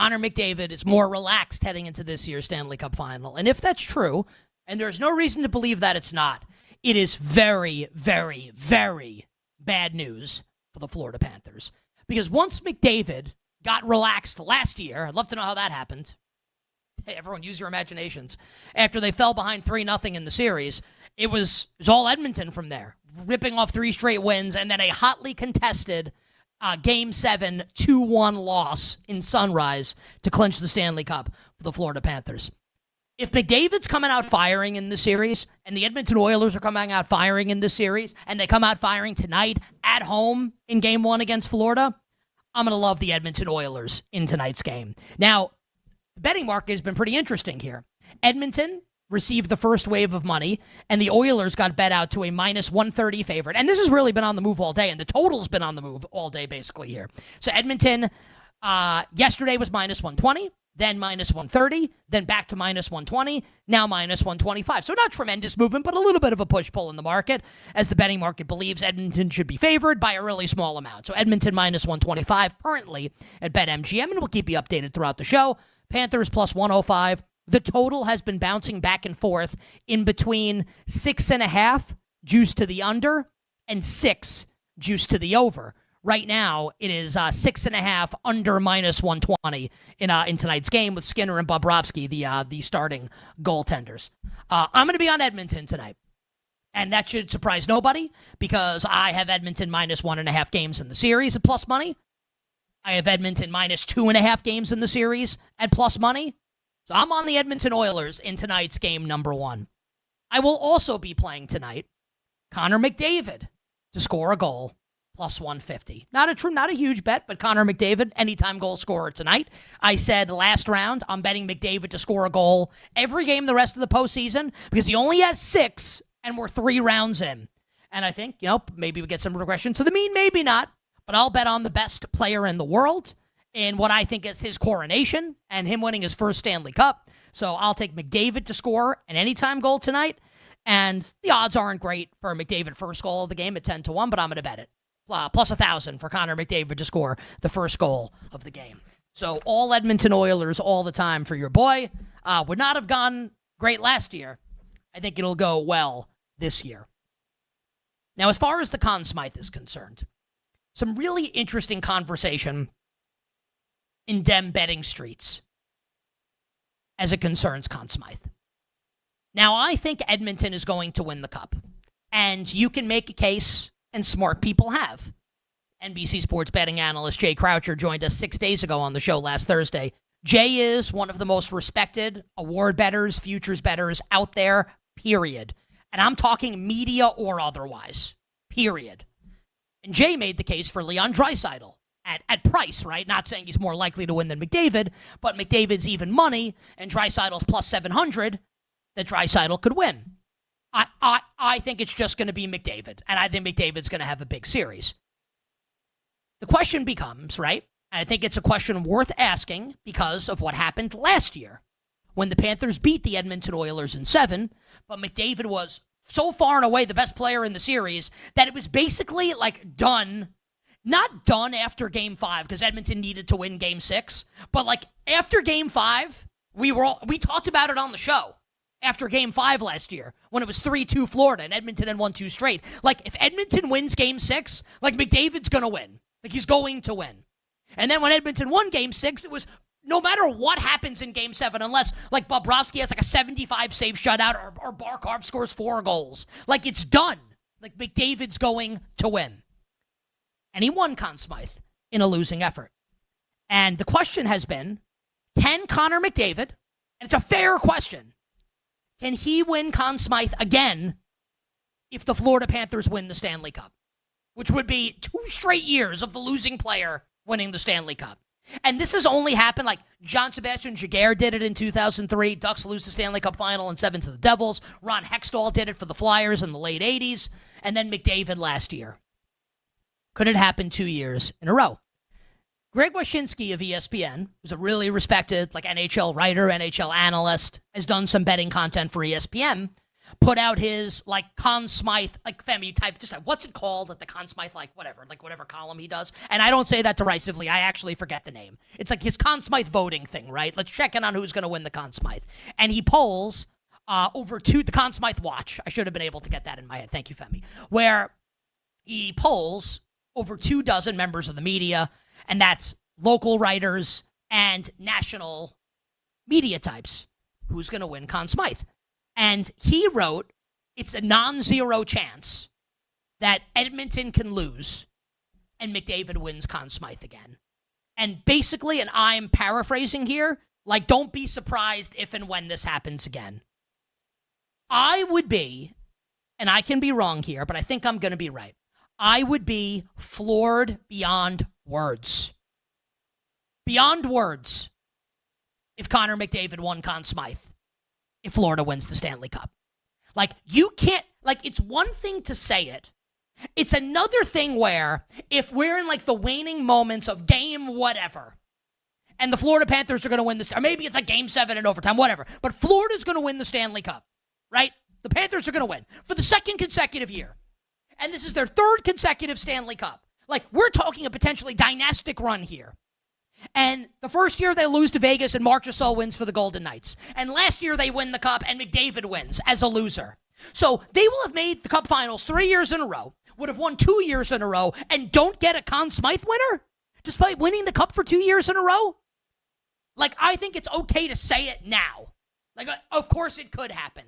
Connor McDavid is more relaxed heading into this year's Stanley Cup final. And if that's true, and there's no reason to believe that it's not, it is very, very, very bad news for the Florida Panthers. Because once McDavid got relaxed last year, I'd love to know how that happened. Hey, everyone, use your imaginations. After they fell behind 3-0 in the series, it was all Edmonton from there, ripping off 3 straight wins, and then a hotly contested Game 7 2-1 loss in Sunrise to clinch the Stanley Cup for the Florida Panthers. If McDavid's coming out firing in the series, and the Edmonton Oilers are coming out firing in the series, and they come out firing tonight at home in Game 1 against Florida, I'm going to love the Edmonton Oilers in tonight's game. Now, the betting market has been pretty interesting here. Edmonton received the first wave of money, and the Oilers got bet out to a -130 favorite. And this has really been on the move all day, and the total's been on the move all day basically here. So Edmonton yesterday was -120, then -130, then back to -120, now -125. So not tremendous movement, but a little bit of a push-pull in the market, as the betting market believes Edmonton should be favored by a really small amount. So Edmonton -125 currently at BetMGM, and we'll keep you updated throughout the show. Panthers +105. The total has been bouncing back and forth in between 6.5 juice to the under and 6 juice to the over. Right now, it is 6.5 under -120 in tonight's game with Skinner and Bobrovsky, the starting goaltenders. I'm going to be on Edmonton tonight, and that should surprise nobody because I have Edmonton -1.5 games in the series at plus money. I have Edmonton -2.5 games in the series at plus money. So I'm on the Edmonton Oilers in tonight's game number 1. I will also be playing tonight Connor McDavid to score a goal +150. Not a huge bet, but Connor McDavid, anytime goal scorer tonight. I said last round I'm betting McDavid to score a goal every game the rest of the postseason because he only has 6 and we're 3 rounds in. And I think, maybe we get some regression to the mean, maybe not. But I'll bet on the best player in the world in what I think is his coronation and him winning his first Stanley Cup. So I'll take McDavid to score an anytime goal tonight. And the odds aren't great for McDavid first goal of the game at 10-1, but I'm going to bet it. Plus 1,000 for Connor McDavid to score the first goal of the game. So all Edmonton Oilers all the time for your boy. Would not have gone great last year. I think it'll go well this year. Now, as far as the Conn Smythe is concerned, some really interesting conversation in dem betting streets as it concerns Conn Smythe. Now, I think Edmonton is going to win the Cup. And you can make a case, and smart people have. NBC Sports betting analyst Jay Croucher joined us 6 days ago on the show last Thursday. Jay is one of the most respected award bettors, futures bettors out there, period. And I'm talking media or otherwise, period. And Jay made the case for Leon Draisaitl at price, right? Not saying he's more likely to win than McDavid, but McDavid's even money and Draisaitl's plus 700 that Draisaitl could win. I think it's just going to be McDavid, and I think McDavid's going to have a big series. The question becomes, right, and I think it's a question worth asking because of what happened last year when the Panthers beat the Edmonton Oilers in 7, but McDavid was so far and away the best player in the series that it was basically like done. Not done after Game 5 because Edmonton needed to win Game 6, but like after Game 5, we talked about it on the show after Game 5 last year when it was 3-2 Florida and Edmonton had won 2 straight. Like if Edmonton wins Game 6, like McDavid's going to win. Like he's going to win. And then when Edmonton won Game 6, it was no matter what happens in Game 7, unless, like, Bobrovsky has, like, a 75-save shutout or Barkov scores 4 goals. Like, it's done. Like, McDavid's going to win. And he won Conn Smythe in a losing effort. And the question has been, can Connor McDavid, and it's a fair question, can he win Conn Smythe again if the Florida Panthers win the Stanley Cup? Which would be 2 straight years of the losing player winning the Stanley Cup. And this has only happened, like, Jean-Sébastien Giguère did it in 2003. Ducks lose the Stanley Cup final in 7 to the Devils. Ron Hextall did it for the Flyers in the late 80s. And then McDavid last year. Could it happen 2 years in a row? Greg Wyshynski of ESPN, who's a really respected, like, NHL writer, NHL analyst, has done some betting content for ESPN. put out his, like, Conn Smythe, like, Femi type, just like, what's it called? Like, the Conn Smythe, like, whatever column he does. And I don't say that derisively. I actually forget the name. It's like his Conn Smythe voting thing, right? Let's check in on who's going to win the Conn Smythe. And he polls the Conn Smythe Watch. I should have been able to get that in my head. Thank you, Femi. Where he polls over 24 members of the media, and that's local writers and national media types. Who's going to win Conn Smythe? And he wrote, it's a non-zero chance that Edmonton can lose and McDavid wins Conn Smythe again. And basically, and I'm paraphrasing here, like, don't be surprised if and when this happens again. I would be, and I can be wrong here, but I think I'm going to be right. I would be floored beyond words. Beyond words if Connor McDavid won Conn Smythe, if Florida wins the Stanley Cup. Like, you can't, like, it's one thing to say it. It's another thing where if we're in, like, the waning moments of game whatever, and the Florida Panthers are going to win this, or maybe it's like game 7 in overtime, whatever, but Florida's going to win the Stanley Cup, right? The Panthers are going to win for the second consecutive year. And this is their third consecutive Stanley Cup. Like, we're talking a potentially dynastic run here. And the first year they lose to Vegas and Marc Gasol wins for the Golden Knights. And last year they win the Cup and McDavid wins as a loser. So they will have made the Cup Finals 3 years in a row, would have won 2 years in a row, and don't get a Conn Smythe winner despite winning the Cup for 2 years in a row? Like, I think it's okay to say it now. Like, of course it could happen.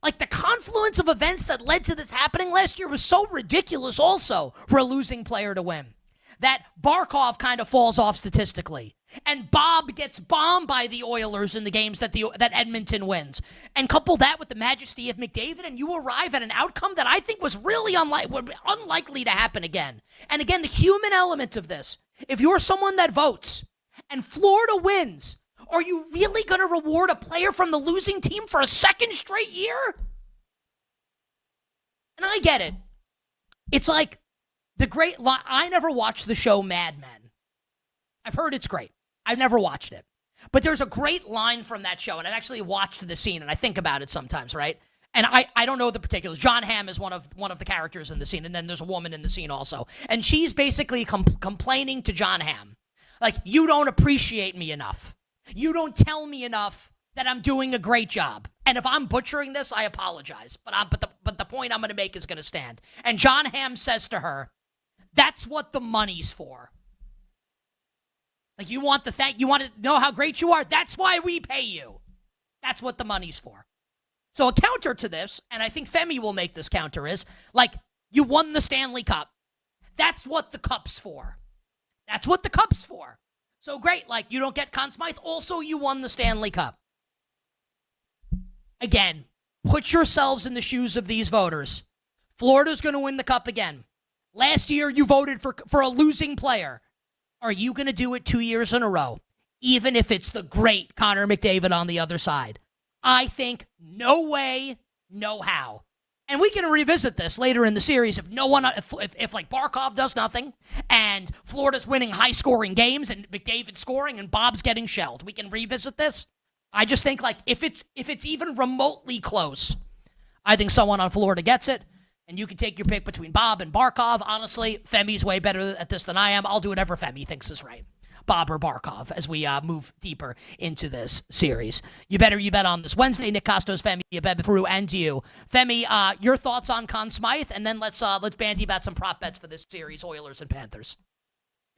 Like, the confluence of events that led to this happening last year was so ridiculous also for a losing player to win. That Barkov kind of falls off statistically. And Bob gets bombed by the Oilers in the games that Edmonton wins. And couple that with the majesty of McDavid, and you arrive at an outcome that I think was really unlikely to happen again. And again, the human element of this. If you're someone that votes and Florida wins, are you really going to reward a player from the losing team for a second straight year? And I get it. It's like the great line. I never watched the show Mad Men. I've heard it's great. I've never watched it. But there's a great line from that show, and I've actually watched the scene, and I think about it sometimes, right? And I don't know the particulars. John Hamm is one of the characters in the scene, and then there's a woman in the scene also. And she's basically complaining to John Hamm. Like, you don't appreciate me enough. You don't tell me enough that I'm doing a great job. And if I'm butchering this, I apologize. But the point I'm going to make is going to stand. And John Hamm says to her, that's what the money's for. Like, you want to know how great you are? That's why we pay you. That's what the money's for. So a counter to this, and I think Femi will make this counter, is, like, you won the Stanley Cup. That's what the cup's for. That's what the cup's for. So great, like, you don't get Conn Smythe. Also, you won the Stanley Cup. Again, put yourselves in the shoes of these voters. Florida's going to win the Cup again. Last year, you voted for a losing player. Are you going to do it 2 years in a row, even if it's the great Connor McDavid on the other side? I think no way, no how. And we can revisit this later in the series if like Barkov does nothing and Florida's winning high-scoring games and McDavid's scoring and Bob's getting shelled. We can revisit this. I just think, like, if it's even remotely close, I think someone on Florida gets it. And you can take your pick between Bob and Barkov. Honestly, Femi's way better at this than I am. I'll do whatever Femi thinks is right. Bob or Barkov, as we move deeper into this series. You bet on this Wednesday. Nick Costos, Femi, Abed and you. Femi, your thoughts on Conn Smythe, and then let's bandy about some prop bets for this series, Oilers and Panthers.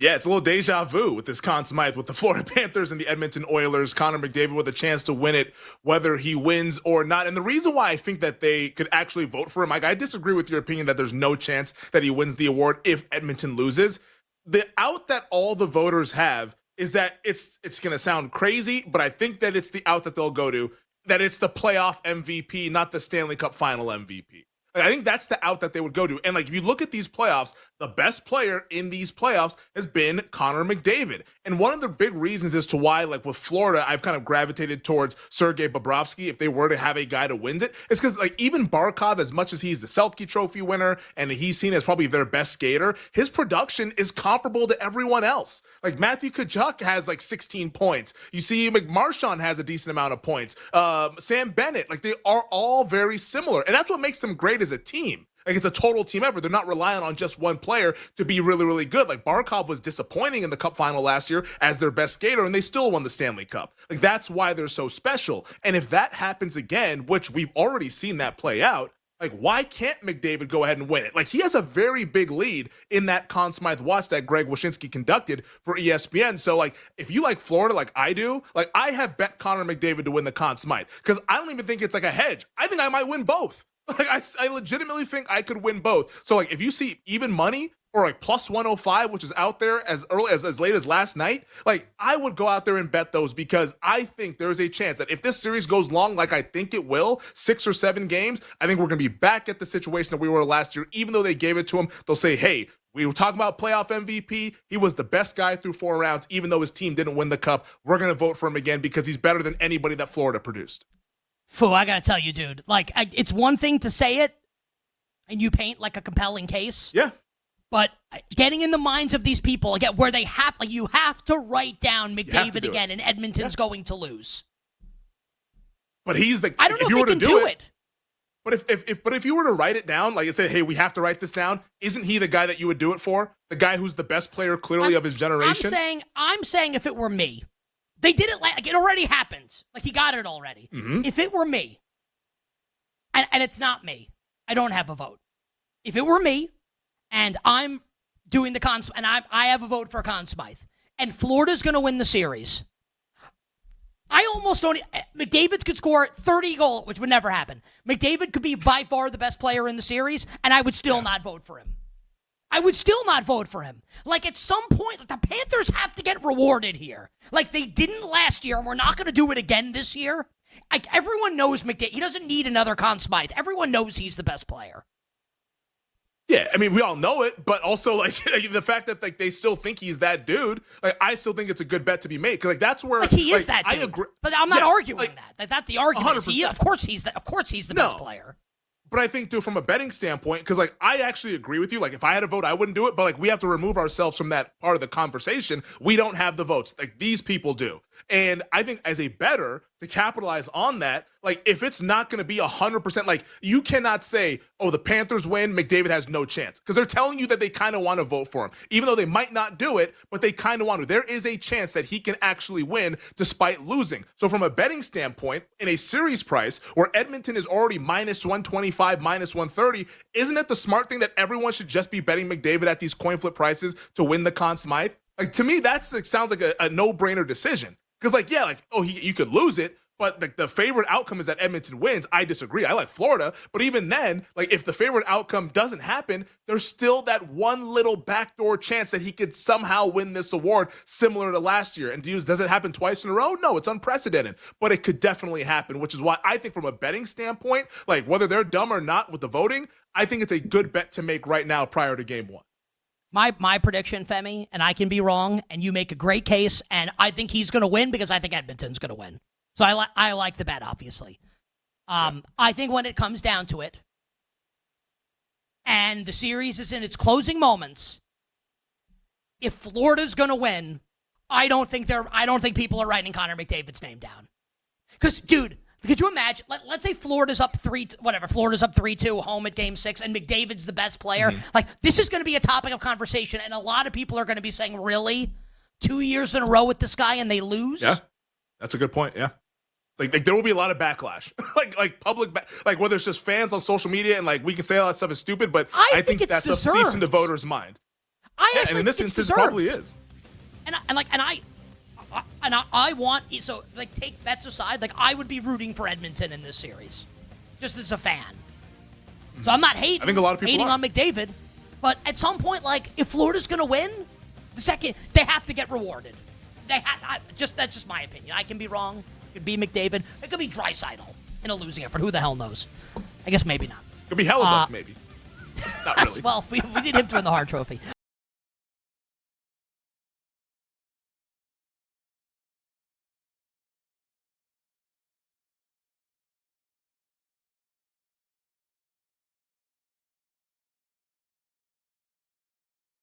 Yeah, it's a little deja vu with this Conn Smythe with the Florida Panthers and the Edmonton Oilers. Connor McDavid with a chance to win it, whether he wins or not. And the reason why I think that they could actually vote for him, Mike, I disagree with your opinion that there's no chance that he wins the award if Edmonton loses. The out that all the voters have is that it's going to sound crazy, but I think that it's the out that they'll go to, that it's the playoff MVP, not the Stanley Cup final MVP. I think that's the out that they would go to. And, like, if you look at these playoffs, the best player in these playoffs has been Connor McDavid. And one of the big reasons as to why, like with Florida, I've kind of gravitated towards Sergei Bobrovsky if they were to have a guy to win it, is because like even Barkov, as much as he's the Selke Trophy winner and he's seen as probably their best skater, his production is comparable to everyone else. Like Matthew Tkachuk has like 16 points. You see McMarchand has a decent amount of points. Sam Bennett, like they are all very similar. And that's what makes them great as a team. Like it's a total team effort. They're not relying on just one player to be really, really good. Like Barkov was disappointing in the Cup final last year as their best skater, and they still won the Stanley Cup. Like that's why they're so special. And if that happens again, which we've already seen that play out, like why can't McDavid go ahead and win it? Like he has a very big lead in that Conn Smythe watch that Greg Wyshynski conducted for ESPN. So like if you like Florida like I do, like I have bet Connor McDavid to win the Conn Smythe because I don't even think it's like a hedge. I think I might win both. Like I legitimately think I could win both. So like if you see even money or like plus 105, which is out there as early as late as last night, like I would go out there and bet those because I think there's a chance that if this series goes long like I think it will, 6 or 7 games, I think we're going to be back at the situation that we were last year. Even though they gave it to him, they'll say, hey, we were talking about playoff MVP. He was the best guy through 4 rounds, even though his team didn't win the cup. We're going to vote for him again because he's better than anybody that Florida produced. Foo, I gotta tell you, dude. Like, it's one thing to say it, and you paint like a compelling case. Yeah. But getting in the minds of these people again, where they have, like, you have to write down McDavid again, and Edmonton's going to lose. But he's the. I don't know if he can do it. But if you were to write it down, like I said, hey, we have to write this down. Isn't he the guy that you would do it for? The guy who's the best player clearly of his generation. I'm saying if it were me. They did it like it already happened. Like he got it already. Mm-hmm. If it were me, and it's not me, I don't have a vote. If it were me, and I'm doing the Conn, and I have a vote for Conn Smythe, and Florida's going to win the series, I almost don't. McDavid could score 30 goals, which would never happen. McDavid could be by far the best player in the series, and I would still not vote for him. I would still not vote for him. Like, at some point, the Panthers have to get rewarded here. Like, they didn't last year, and we're not going to do it again this year. Like, everyone knows McDavid. He doesn't need another Conn Smythe. Everyone knows he's the best player. Yeah, I mean, we all know it, but also, like, the fact that, like, they still think he's that dude, like, I still think it's a good bet to be made. Because, like, that's where, like, he is that dude. I agree. But I'm not arguing that. That's the argument. 100%. Of course he's the best player. But I think, dude, from a betting standpoint, because, like, I actually agree with you. Like, if I had a vote, I wouldn't do it. But, like, we have to remove ourselves from that part of the conversation. We don't have the votes. Like, these people do. And I think as a bettor, to capitalize on that, like, if it's not going to be 100%, like, you cannot say, oh, the Panthers win, McDavid has no chance. Because they're telling you that they kind of want to vote for him. Even though they might not do it, but they kind of want to. There is a chance that he can actually win despite losing. So from a betting standpoint, in a series price where Edmonton is already minus 125, minus 130, isn't it the smart thing that everyone should just be betting McDavid at these coin flip prices to win the Conn Smythe? Like, to me, that sounds like a no-brainer decision. Because, like, yeah, like, oh, you could lose it, but the favorite outcome is that Edmonton wins. I disagree. I like Florida. But even then, like, if the favorite outcome doesn't happen, there's still that one little backdoor chance that he could somehow win this award similar to last year. And does it happen twice in a row? No, it's unprecedented. But it could definitely happen, which is why I think from a betting standpoint, like, whether they're dumb or not with the voting, I think it's a good bet to make right now prior to game 1. My prediction, Femi, and I can be wrong, and you make a great case, and I think he's going to win because I think Edmonton's going to win. So I like the bet, obviously. I think when it comes down to it, and the series is in its closing moments, if Florida's going to win, I don't think people are writing Connor McDavid's name down. Because, dude, could you imagine? Let's say Florida's up 3-2 home at Game 6, and McDavid's the best player. Mm-hmm. Like, this is going to be a topic of conversation, and a lot of people are going to be saying, "Really, 2 years in a row with this guy, and they lose?" Yeah, that's a good point. Yeah, like there will be a lot of backlash, like public, like whether it's just fans on social media, and like we can say all that stuff is stupid, but I think that stuff seeps into voters' mind. And in this instance, probably is. I want, so, like, take bets aside, like, I would be rooting for Edmonton in this series, just as a fan. So I'm not hating. I think a lot of people hating on McDavid, but at some point, like, if Florida's going to win, they have to get rewarded. That's just my opinion. I can be wrong. It could be McDavid. It could be Draisaitl in a losing effort. Who the hell knows? I guess maybe not. Could be Hellebuck, maybe. Not really. Well, we need him to win the Hart Trophy.